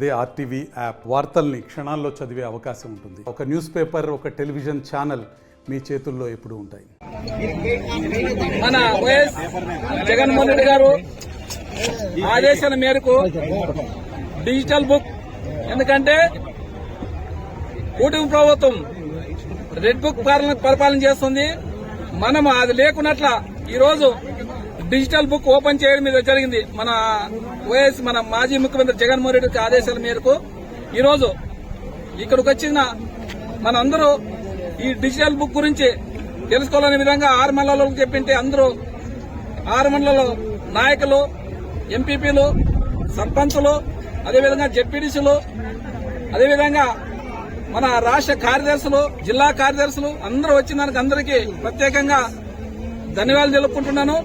అదే RTV app వార్తల్ని క్షణాల్లో చదివే అవకాశం ఉంటుంది. ఒక న్యూస్ పేపర్, ఒక టెలివిజన్ ఛానల్ మీ చేతుల్లో ఎప్పుడూ ఉంటాయి. మన వైఎస్ జగన్మోహన్ రెడ్డి గారు ఆదేశాల మేరకు డిజిటల్ బుక్, ఎందుకంటే కూటమి ప్రభుత్వం రెడ్ బుక్ పరిపాలన చేస్తుంది. మనం అది లేకున్నట్ల ఈరోజు డిజిటల్ బుక్ ఓపెన్ చేయడం మీద జరిగింది. మన మాజీ ముఖ్యమంత్రి జగన్మోహన్ రెడ్డి ఆదేశాల మేరకు ఈరోజు ఇక్కడికి వచ్చిన మనందరూ ఈ డిజిటల్ బుక్ గురించి తెలుసుకోవాలనే విధంగా 6 మండలాలకు చెప్పింటే అందరూ 6 మండలాల నాయకులు, ఎంపీపీలు, సర్పంచులు, అదేవిధంగా జెడ్పీటీసీలు, అదేవిధంగా మన రాష్ట్ర కార్యదర్శులు, జిల్లా కార్యదర్శులు అందరూ వచ్చిన దానికి అందరికీ ప్రత్యేకంగా ధన్యవాదాలు తెలుపుకుంటున్నాను.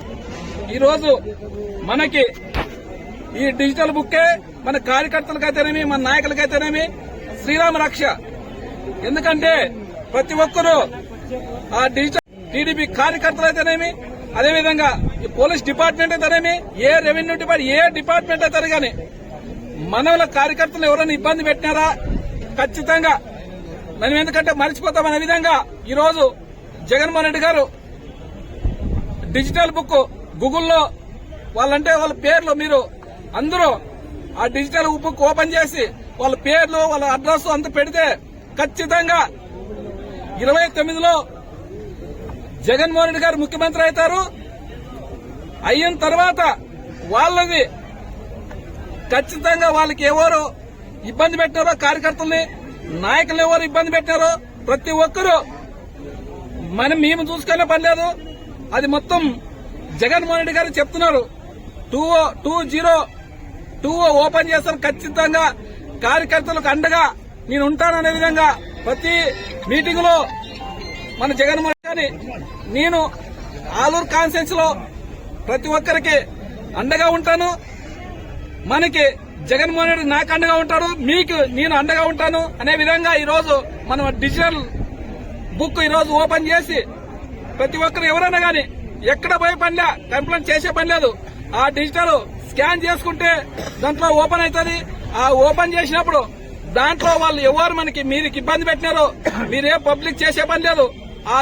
ఈరోజు మనకి ఈ డిజిటల్ బుక్కే మన కార్యకర్తలకైతేనేమి, మన నాయకులకైతేనేమి శ్రీరామ రక్ష. ఎందుకంటే ప్రతి ఒక్కరూ ఆ డిజిటల్ టీడీపీ కార్యకర్తలు అయితేనేమి, అదేవిధంగా ఈ పోలీస్ డిపార్ట్మెంట్ అయితేనేమి, ఏ రెవెన్యూ డిపార్ట్మెంట్, ఏ డిపార్ట్మెంట్ అయితే కానీ మనల కార్యకర్తలు ఎవరైనా ఇబ్బంది పెట్టినారా ఖచ్చితంగా మనం ఎందుకంటే మర్చిపోతామనే విధంగా ఈరోజు జగన్మోహన్ రెడ్డి గారు డిజిటల్ బుక్ గూగుల్లో వాళ్ళ పేర్లు మీరు అందరూ ఆ డిజిటల్ బుక్ ఓపెన్ చేసి వాళ్ళ పేర్లు, వాళ్ళ అడ్రస్ అంతా పెడితే ఖచ్చితంగా 29లో జగన్మోహన్ రెడ్డి గారు ముఖ్యమంత్రి అవుతారు. అయిన తర్వాత వాళ్ళది ఖచ్చితంగా వాళ్ళకి ఎవరు ఇబ్బంది పెట్టినారో, కార్యకర్తల్ని, నాయకులు ఎవరు ఇబ్బంది పెట్టినారో ప్రతి ఒక్కరూ మేము చూసుకునే పని లేదు. అది మొత్తం జగన్మోహన్ రెడ్డి గారు చెప్తున్నారు. 2020 ఓపెన్ చేస్తారు. ఖచ్చితంగా కార్యకర్తలకు అండగా నేను ఉంటాననే విధంగా ప్రతి మీటింగ్ లో మన జగన్మోహన్ గారిని నేను ఆలూరు కాన్స్టిట్యూన్సీ లో ప్రతి ఒక్కరికి అండగా ఉంటాను. మనకి జగన్మోహన్ రెడ్డి నాకు అండగా ఉంటాడు, మీకు నేను అండగా ఉంటాను అనే విధంగా ఈరోజు మనం డిజిటల్ బుక్ ఈరోజు ఓపెన్ చేసి ప్రతి ఒక్కరు ఎవరైనా గానీ ఎక్కడ పోయే పనిలే, కంప్లైంట్ చేసే పని లేదు. ఆ డిజిటల్ స్కాన్ చేసుకుంటే దాంట్లో ఓపెన్ అవుతుంది. ఆ ఓపెన్ చేసినప్పుడు దాంట్లో వాళ్ళు ఎవరు మనకి మీరు ఇబ్బంది పెట్టినారో మీరేం పబ్లిక్ చేసే పని లేదు.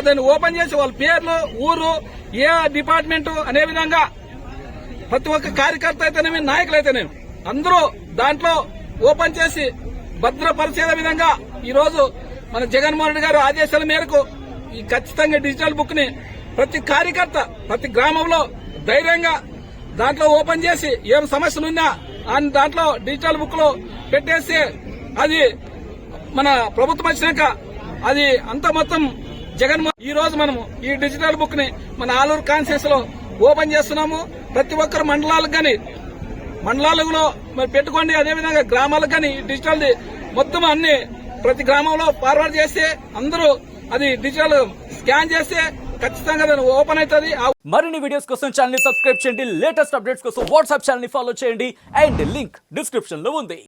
దాన్ని ఓపెన్ చేసి వాళ్ళ పేర్లు, ఊరు, ఏ డిపార్ట్మెంట్ అనే విధంగా ప్రతి ఒక్క కార్యకర్త అయితేనేమి, నాయకులు అయితేనేమి అందరూ దాంట్లో ఓపెన్ చేసి భద్రపరిచే విధంగా ఈరోజు మన జగన్మోహన్ రెడ్డి గారు ఆదేశాల మేరకు ఈ ఖచ్చితంగా డిజిటల్ బుక్ ని ప్రతి కార్యకర్త ప్రతి గ్రామంలో ధైర్యంగా దాంట్లో ఓపెన్ చేసి ఏం సమస్యలున్నా దాంట్లో డిజిటల్ బుక్ లో పెట్టేసి అది మన ప్రభుత్వం వచ్చినాక అది అంత మొత్తం జగన్మోహన్ ఈ రోజు మనము ఈ డిజిటల్ బుక్ ని మన ఆలూరు కాన్స్టిట్యూన్సీ లో ఓపెన్ చేస్తున్నాము. ప్రతి ఒక్కరు మండలాలలో మరి పెట్టుకోండి. అదేవిధంగా గ్రామాలకు కానీ డిజిటల్ మొత్తం అన్ని ప్రతి గ్రామంలో ఫార్వర్డ్ చేస్తే అందరూ అది డిజిటల్ స్కాన్ చేస్తే ఖచ్చితంగా ఓపెన్ అవుతుంది. మరిన్ని వీడియోస్ కోసం ఛానల్ ని సబ్స్క్రైబ్ చేయండి. లేటెస్ట్ అప్డేట్స్ కోసం వాట్సాప్ ఛానల్ ని ఫాలో చేయండి. అండ్ లింక్ డిస్క్రిప్షన్ లో ఉంది.